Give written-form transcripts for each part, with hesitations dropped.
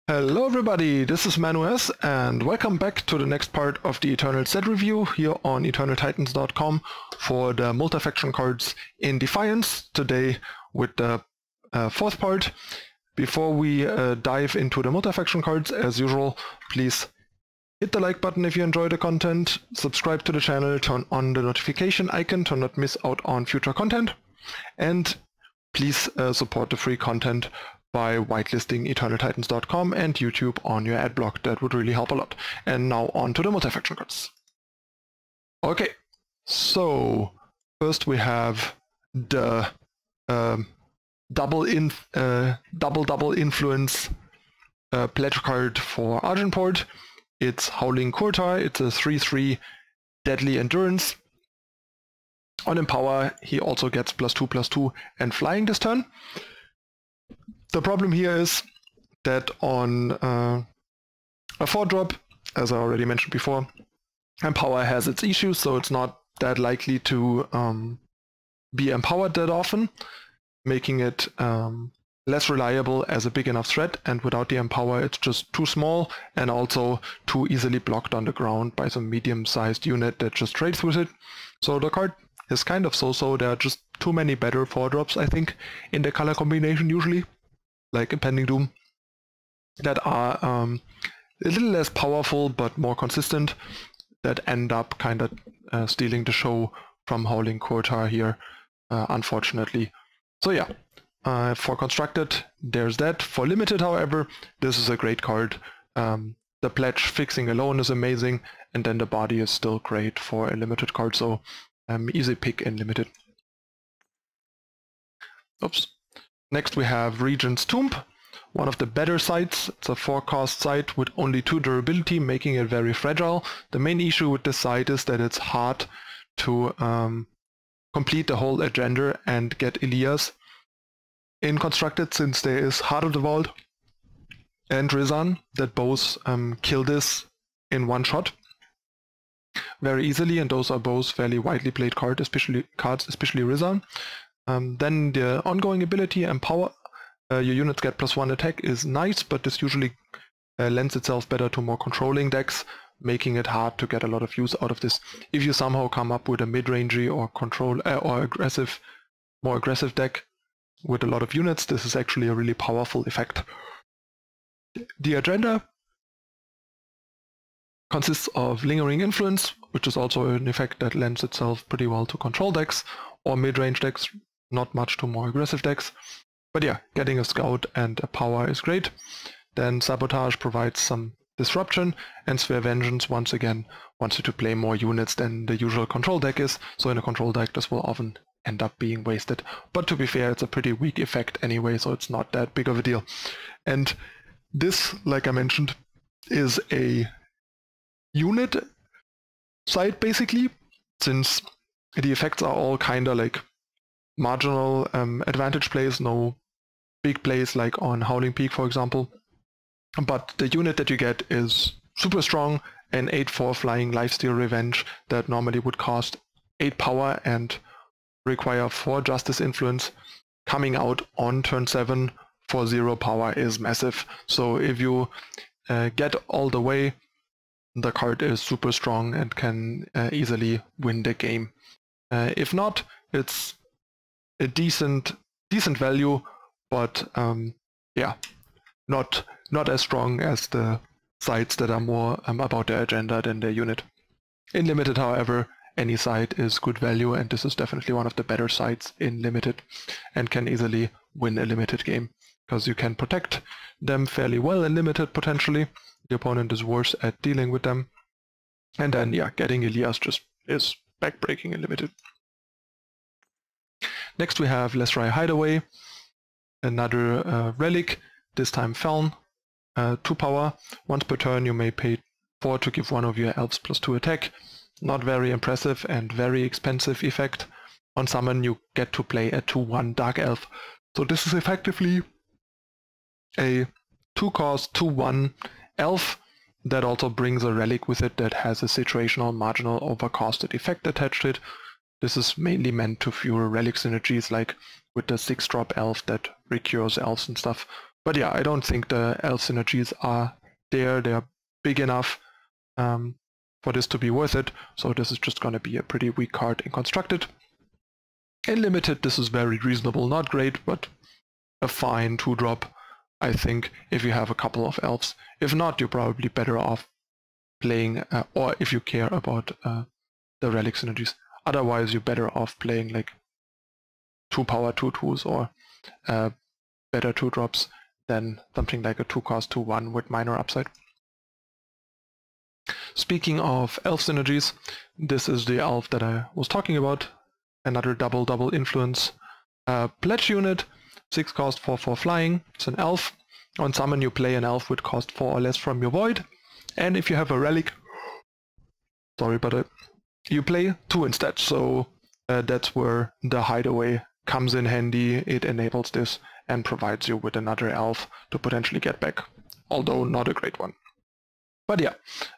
Hello everybody, this is ManuS and welcome back to the next part of the Eternal set review here on eternaltitans.com for the Multifaction cards in Defiance, today with the fourth part. Before we dive into the Multifaction cards, as usual, please hit the like button if you enjoy the content, subscribe to the channel, turn on the notification icon to not miss out on future content, and please support the free content by whitelisting eternaltitans.com and YouTube on your ad block. That would really help a lot. And now on to the Multifaction cards. Okay, so first we have the double influence pledge card for Argenport. It's Howling Kurtar. It's a 3/3 deadly endurance. On Empower, he also gets +2/+2 and flying this turn. The problem here is that on a 4-drop, as I already mentioned before, Empower has its issues, so it's not that likely to be empowered that often, making it less reliable as a big enough threat, and without the Empower it's just too small and also too easily blocked on the ground by some medium-sized unit that just trades with it. So the card is kind of so-so. There are just too many better 4-drops, I think, in the color combination usually, like Impending Doom, that are a little less powerful but more consistent, that end up kind of stealing the show from Howling Kurtar here, unfortunately. So yeah, for Constructed, there's that. For Limited, however, this is a great card. The pledge fixing alone is amazing, and then the body is still great for a Limited card, so easy pick in Limited. Oops. Next we have Regent's Tomb, one of the better sites. It's a 4-cost site with only 2 durability, making it very fragile. The main issue with this site is that it's hard to complete the whole agenda and get Elias in Constructed, since there is Heart of the Vault and Rizan that both kill this in one shot very easily, and those are both fairly widely played cards, especially Rizan. Then the ongoing ability, Empower, your units get +1 attack, is nice, but this usually lends itself better to more controlling decks, making it hard to get a lot of use out of this. If you somehow come up with a mid-rangey or more aggressive deck with a lot of units, this is actually a really powerful effect. The agenda consists of Lingering Influence, which is also an effect that lends itself pretty well to control decks or mid-range decks, not much to more aggressive decks. But yeah, getting a Scout and a Power is great. Then Sabotage provides some disruption, and Sphere Vengeance once again wants you to play more units than the usual control deck is, so in a control deck this will often end up being wasted. But to be fair, it's a pretty weak effect anyway, so it's not that big of a deal. And this, like I mentioned, is a unit site basically, since the effects are all kinda like marginal advantage plays, no big plays like on Howling Peak, for example. But the unit that you get is super strong, an 8/4 flying Lifesteal Revenge that normally would cost 8 power and require 4 Justice Influence. Coming out on turn 7 for 0 power is massive. So if you get all the way, the card is super strong and can easily win the game. If not, it's a decent value, but yeah, not as strong as the sites that are more about their agenda than their unit. In Limited, however, any site is good value, and this is definitely one of the better sites in Limited and can easily win a Limited game, because you can protect them fairly well in Limited potentially. The opponent is worse at dealing with them. And then yeah, getting Elias just is backbreaking in Limited. Next we have Lesrai Hideaway, another relic, this time Feln, 2 power. Once per turn you may pay 4 to give one of your elves +2 attack. Not very impressive and very expensive effect. On summon you get to play a 2/1 Dark Elf. So this is effectively a 2-cost 2/1 elf that also brings a relic with it that has a situational marginal overcosted effect attached to it. This is mainly meant to fuel relic synergies, like with the 6-drop elf that recures elves and stuff, But yeah, I don't think the elf synergies are there. They're big enough for this to be worth it. So this is just going to be a pretty weak card in Constructed. In Limited, this is very reasonable. Not great, but a fine 2-drop, I think, if you have a couple of elves. If not, you're probably better off playing, or if you care about the relic synergies. Otherwise, you're better off playing like 2 power 2/2s or better 2-drops than something like a 2-cost 2/1 with minor upside. Speaking of elf synergies, this is the elf that I was talking about. Another double influence pledge unit, 6 cost 4/4 flying. It's an elf. On summon you play an elf with cost 4 or less from your void. And if you have a relic, sorry, but you play 2 instead. So that's where the hideaway comes in handy. It enables this and provides you with another elf to potentially get back, although not a great one. But yeah,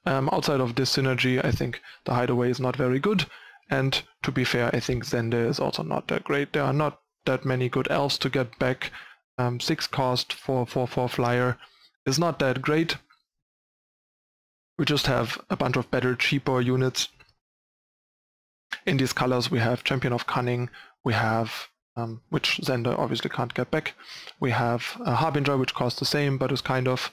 outside of this synergy, I think the hideaway is not very good. And to be fair, I think Zende is also not that great. There are not that many good elves to get back. 6 cost for 4/4 flyer is not that great. We just have a bunch of better, cheaper units. In these colors we have Champion of Cunning, we have, which Zende obviously can't get back. We have a Harbinger, which costs the same, but is kind of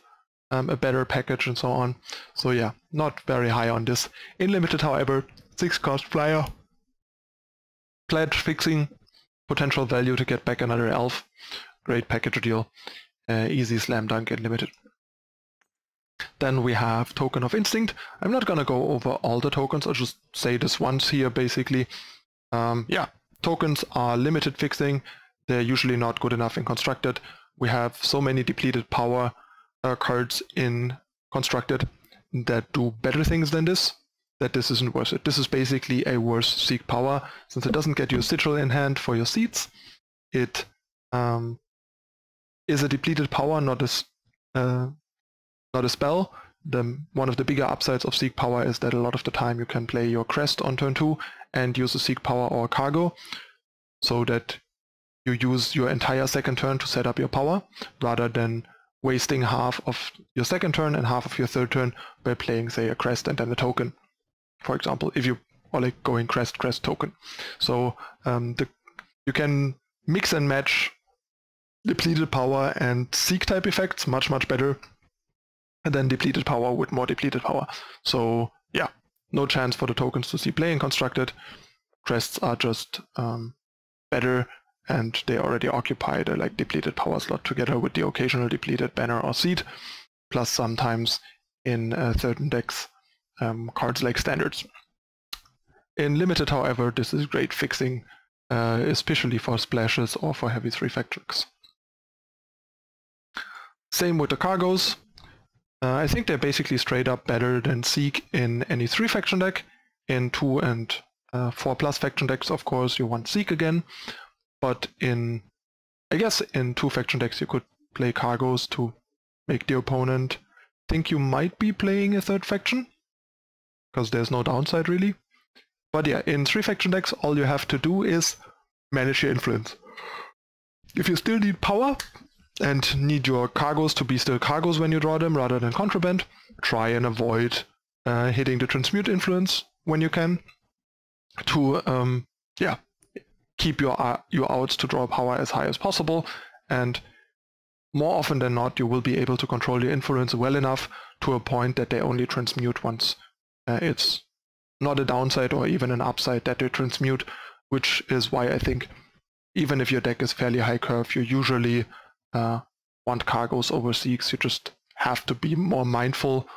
a better package and so on. So yeah, not very high on this. In Limited, however, 6 cost flyer, pledge fixing, potential value to get back another elf. Great package deal. Easy slam dunk in Limited. Then we have Token of Instinct. I'm not gonna go over all the tokens, I'll just say this once here basically. Yeah, tokens are limited fixing. They're usually not good enough in Constructed. We have so many depleted power cards in Constructed that do better things than this, that this isn't worth it. This is basically a worse Seek power, since it doesn't get you a Sigil in hand for your seeds. It is a depleted power, not a spell. One of the bigger upsides of Seek power is that a lot of the time you can play your Crest on turn 2 and use a Seek power or a Cargo, so that you use your entire second turn to set up your power, rather than wasting half of your second turn and half of your third turn by playing, say, a Crest and then a token, for example, if you are like going Crest token. So you can mix and match depleted power and Seek type effects much better than depleted power with more depleted power. So yeah, no chance for the tokens to see play in Constructed. Crests are just better, and they already occupy the like depleted power slot together with the occasional depleted banner or seed, plus sometimes in certain decks cards like standards. In Limited, however, this is great fixing, especially for splashes or for heavy 3-factions. Same with the Cargos. I think they're basically straight up better than Seek in any 3-faction deck. In 2 and 4+ faction decks, of course, you want Seek again. But I guess in 2-faction decks you could play Cargos to make the opponent think you might be playing a 3rd faction, because there's no downside really. But yeah, in 3-faction decks all you have to do is manage your influence. If you still need power and need your Cargos to be still Cargos when you draw them rather than contraband, try and avoid hitting the transmute influence when you can, to yeah, keep your outs to draw power as high as possible, and more often than not you will be able to control your influence well enough to a point that they only transmute once it's not a downside or even an upside that they transmute, which is why I think even if your deck is fairly high curve, you usually want Cargos over Seeks. You just have to be more mindful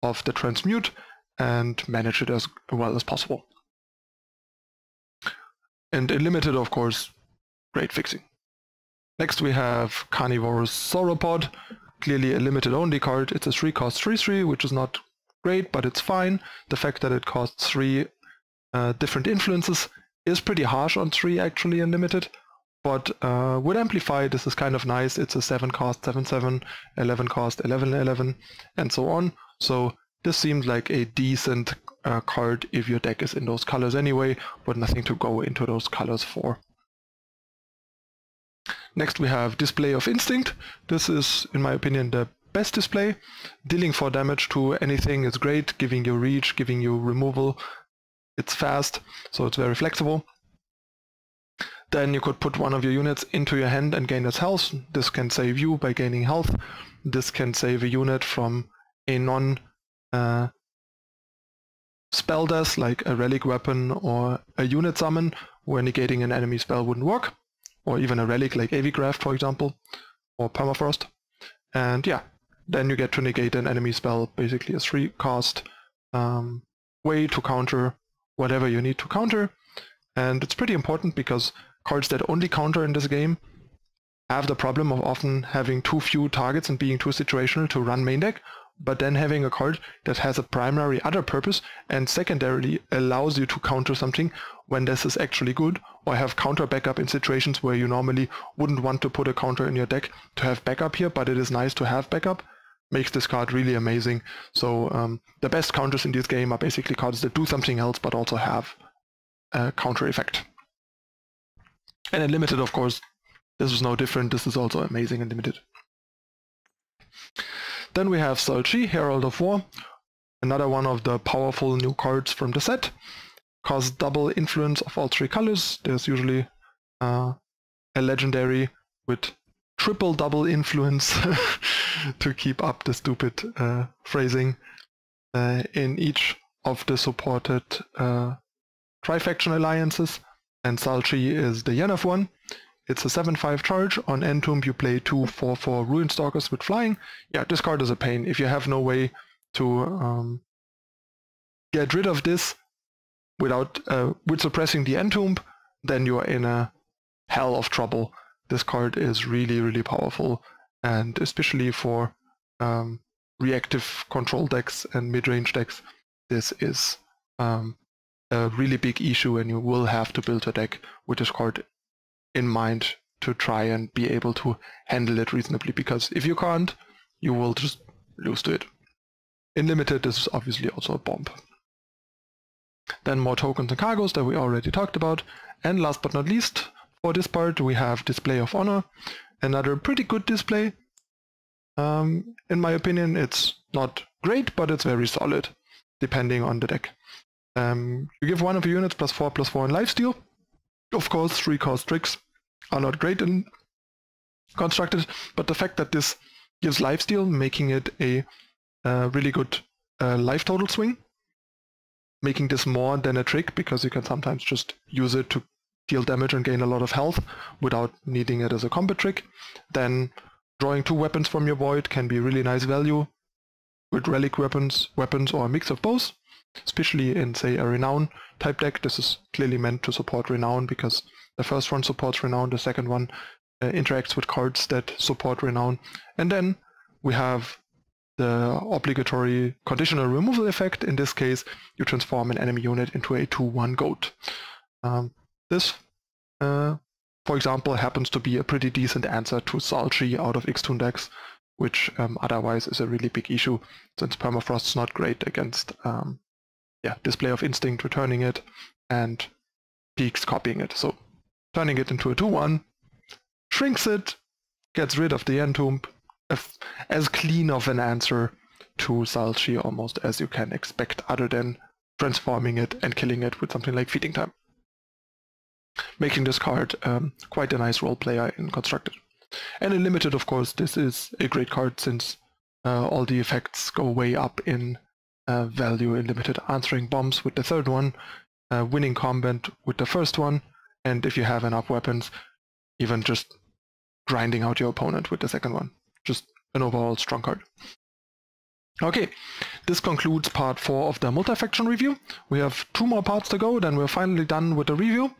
of the transmute and manage it as well as possible. And in Limited, of course, great fixing. Next we have Carnivorous Sauropod, clearly a Limited only card. It's a 3-cost 3/3, which is not great, but it's fine. The fact that it costs 3 different influences is pretty harsh on 3 actually in Limited. But with Amplify, this is kind of nice. It's a 7-cost 7/7, 11-cost 11/11, and so on. So this seems like a decent card if your deck is in those colors anyway, but nothing to go into those colors for. Next we have Display of Instinct. This is, in my opinion, the best display. Dealing 4 damage to anything is great, giving you reach, giving you removal. It's fast, so it's very flexible. Then you could put one of your units into your hand and gain its health. This can save you by gaining health. This can save a unit from a spell death, like a relic weapon or a unit summon, where negating an enemy spell wouldn't work. Or even a relic like Avigraft, for example, or Permafrost. And yeah, then you get to negate an enemy spell, basically a 3-cost way to counter whatever you need to counter. And it's pretty important because cards that only counter in this game have the problem of often having too few targets and being too situational to run main deck, but then having a card that has a primary other purpose and secondarily allows you to counter something when this is actually good, or have counter backup in situations where you normally wouldn't want to put a counter in your deck to have backup here, but it is nice to have backup, makes this card really amazing. So the best counters in this game are basically cards that do something else but also have a counter effect. And in Limited, of course, this is no different. This is also amazing in Limited. Then we have Salchi, Herald of War, another one of the powerful new cards from the set. Costs double influence of all 3 colors. There's usually a legendary with triple double influence to keep up the stupid phrasing in each of the supported tri-faction alliances. And Salchi is the Yennefer one. It's a 7/5 charge. On Entomb you play 2 4/4 Ruinstalkers with flying. Yeah, this card is a pain. If you have no way to get rid of this without with suppressing the Entomb, then you are in a hell of trouble. This card is really, really powerful, and especially for reactive control decks and mid-range decks, this is a really big issue, and you will have to build a deck with this card in mind to try and be able to handle it reasonably, because if you can't, you will just lose to it. In Limited, this is obviously also a bomb. Then more tokens and cargoes that we already talked about. And last but not least, for this part, we have Display of Honor. Another pretty good display. In my opinion, it's not great, but it's very solid, depending on the deck. You give one of your units +4/+4 in lifesteal. Of course, 3-cost tricks are not great in constructed, but the fact that this gives lifesteal, making it a really good life total swing, making this more than a trick, because you can sometimes just use it to deal damage and gain a lot of health without needing it as a combat trick. Then drawing 2 weapons from your void can be really nice value with relic weapons or a mix of both. Especially in, say, a Renown type deck. This is clearly meant to support Renown, because the first one supports Renown, the second one interacts with cards that support Renown. And then we have the obligatory conditional removal effect. In this case, you transform an enemy unit into a 2/1 goat. This, for example, happens to be a pretty decent answer to Salchi out of Ixtun decks, which otherwise is a really big issue, since Permafrost's not great against Display of Instinct, returning it, and Peaks copying it. So turning it into a 2/1, shrinks it, gets rid of the Entomb, as clean of an answer to Salchi almost as you can expect, other than transforming it and killing it with something like Feeding Time. Making this card quite a nice role player in Constructed. And in Limited, of course, this is a great card, since all the effects go way up in value in Limited. Answering bombs with the third one, winning combat with the first one, and if you have enough weapons, even just grinding out your opponent with the second one. Just an overall strong card. Okay, this concludes part 4 of the Multifaction review. We have 2 more parts to go, then we're finally done with the review.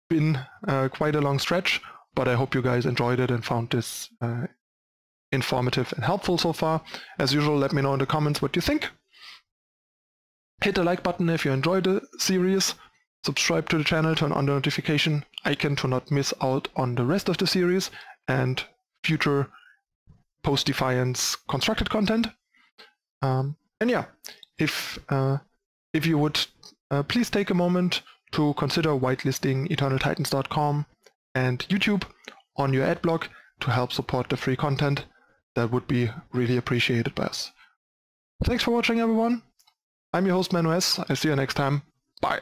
Been quite a long stretch, but I hope you guys enjoyed it and found this informative and helpful so far. As usual, let me know in the comments what you think. Hit the like button if you enjoyed the series. Subscribe to the channel, turn on the notification icon to not miss out on the rest of the series and future post-Defiance constructed content. And yeah, if you would please take a moment to consider whitelisting EternalTitans.com and YouTube on your ad block to help support the free content. That would be really appreciated by us. Thanks for watching, everyone. I'm your host, Manu S. I see you next time. Bye.